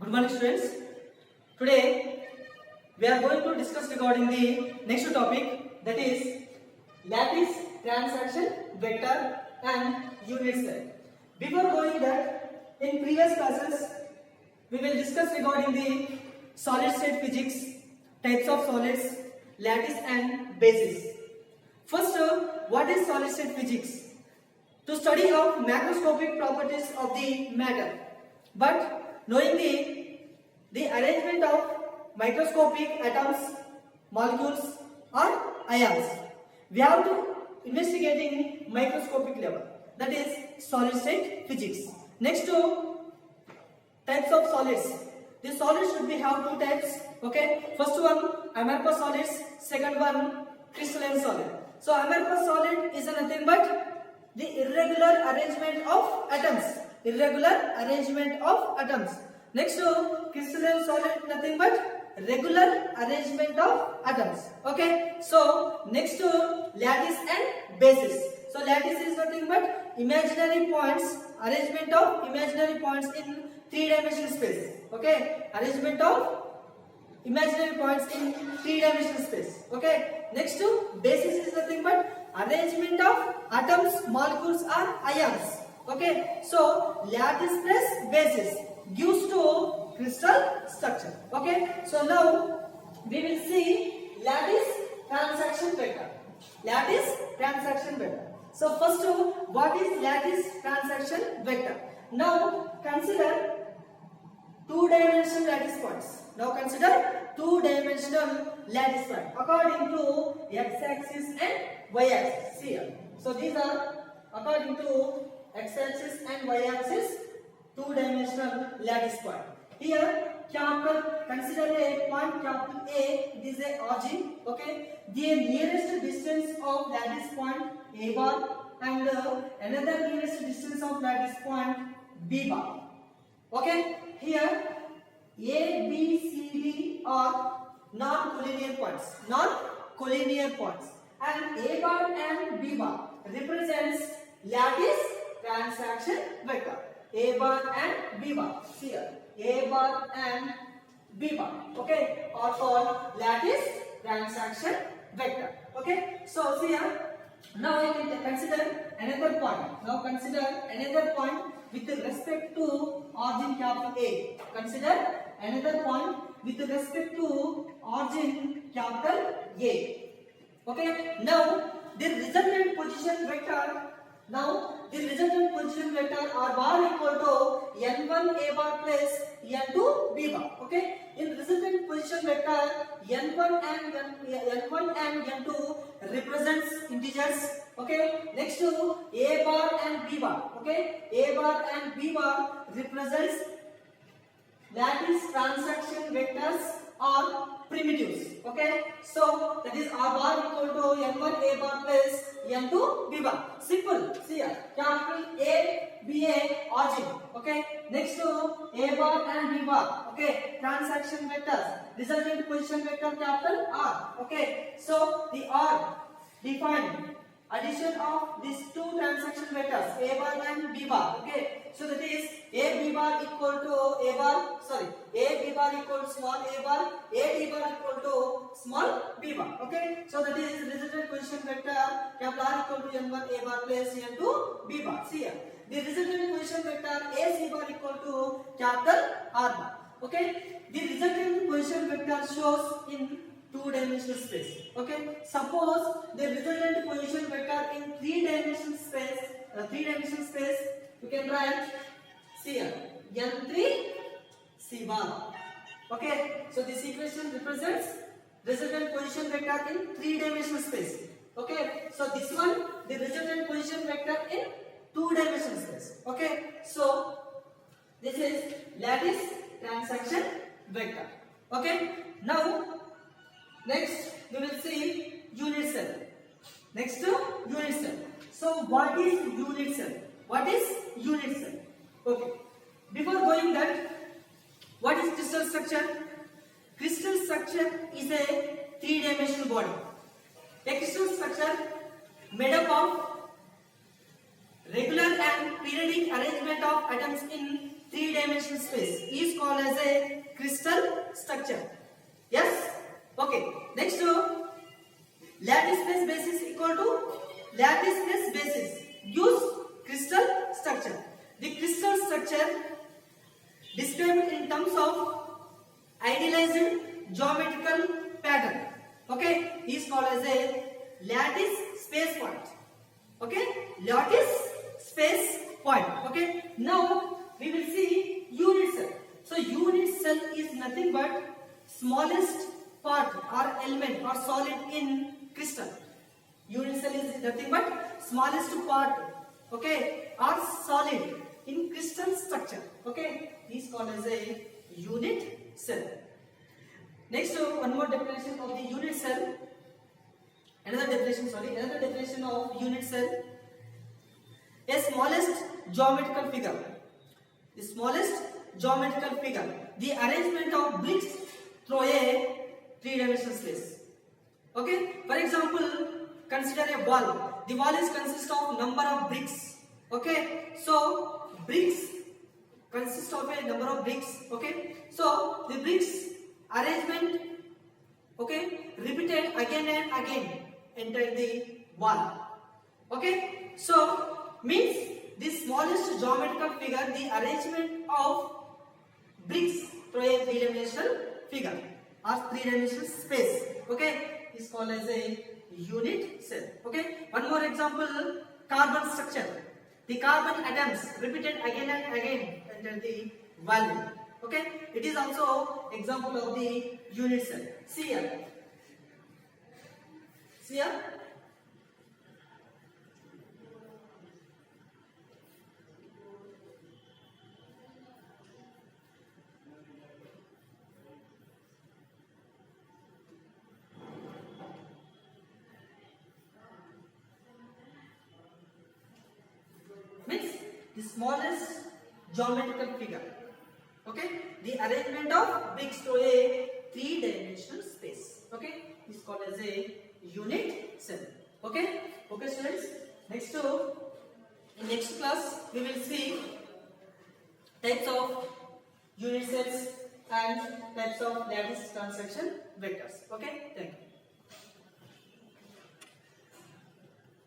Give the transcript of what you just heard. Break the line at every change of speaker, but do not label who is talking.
Good morning, students. Today we are going to discuss regarding the next topic, that is lattice, transaction vector and unit cell. Before going that, in previous classes we will discuss regarding the solid state physics, types of solids, lattice and basis. First, what is solid state physics? To study of macroscopic properties of the matter, but knowing the arrangement of microscopic atoms, molecules or ions, we have to investigating microscopic level, that is solid state physics. Next, types of solids. The solids should be have two types. Okay, first one amorphous solids, second one crystalline solid. So amorphous solid is nothing but the irregular arrangement of atoms. Irregular arrangement of atoms. Next, crystalline solid nothing but regular arrangement of atoms. Okay. So next, lattice and basis. So lattice is nothing but imaginary points, arrangement of imaginary points in three-dimensional space. Okay. Arrangement of imaginary points in three-dimensional space. Okay. Next, basis is nothing but arrangement of atoms, molecules or ions. Okay, so lattice plus basis gives to crystal structure. Okay, so now we will see lattice transaction vector. Lattice transaction vector. So first, what is lattice transaction vector? Now consider two-dimensional lattice points. Now consider two-dimensional lattice point according to x-axis and y-axis. Here. So these are according to x-axis and y-axis two-dimensional lattice point. Here, consider a point capital A. It is a origin. Okay. The nearest distance of lattice point A bar and another nearest distance of lattice point B bar. Okay. Here, A, B, C, D are non-collinear points. Non-collinear points. And A bar and B bar represents lattice transaction vector. A bar and B bar. Here, A bar and B bar, okay, are called lattice transaction vector. Okay, so here now you can consider another point. Now consider another point with respect to origin capital A. Consider another point with respect to origin capital A. Okay, now the resultant position vector. Now the resultant position vector R bar equal to n1 A bar plus n2 B bar. Okay, in resultant position vector n1 and n2 represents integers. Okay, next to A bar and B bar. Okay, A bar and B bar represents lattice transaction vectors or primitives. Okay, so that is R bar equal to n1 A bar plus n2 B bar. Simple. See here, capital A, B, A origin. Okay, next to A bar and B bar. Okay, transaction vectors. Resultant position vector capital R. Okay, so the R defined addition of these two transaction vectors A bar and B bar. Okay, so that is A B bar equal to A bar, A B bar equal to small a bar, A B bar equal to small b bar. Okay, so that is resultant position vector capital R equal to n1 A bar plus n2 B bar. See here, the resultant position vector A C bar equal to capital R bar. Okay, the resultant position vector shows in two-dimensional space. Okay, suppose the resultant position vector in three-dimensional space, you can write, see here, n3 C bar. Okay, so this equation represents resultant position vector in three-dimensional space. Okay, so this one, the resultant position vector in two-dimensional space. Okay, so this is lattice transaction vector. Okay, now next we will see unit cell. Next to unit cell. So what is unit cell? What is unit cell? Okay. Before going that, what is crystal structure? Crystal structure is a three-dimensional body. A crystal structure made up of regular and periodic arrangement of atoms in three-dimensional space is called as a crystal structure. Yes? Okay. Next, lattice plus basis equal to lattice plus basis gives crystal structure. The crystal structure described in terms of idealized geometrical pattern, okay, is called as a lattice space point. Okay, lattice space point. Okay, now we will see unit cell. So unit cell is nothing but smallest part or element or solid in crystal. Unit cell is nothing but smallest part, okay, or solid in crystal structure. Okay, is called as a unit cell. Next, one more definition of the unit cell. Another definition of unit cell. A smallest geometrical figure. The smallest geometrical figure. The arrangement of bricks through a three-dimensional space. Okay. For example, consider a wall. The wall is consist of number of bricks. Okay. So bricks consist of a number of bricks. Okay. So the bricks arrangement, okay, repeated again and again enter the wall. Okay. So means the smallest geometrical figure, the arrangement of bricks through a three-dimensional figure or three-dimensional space, okay, is called as a unit cell. Okay. One more example, carbon structure. The carbon atoms repeated again and again enter the value. Okay. It is also example of the unit cell. See here. See here. Means the smallest geometrical figure. Okay, the arrangement of bricks to a three-dimensional space. Okay, is called as a unit cell. Okay, okay, students. In next class we will see types of unit cells and types of lattice transaction vectors. Okay, thank you.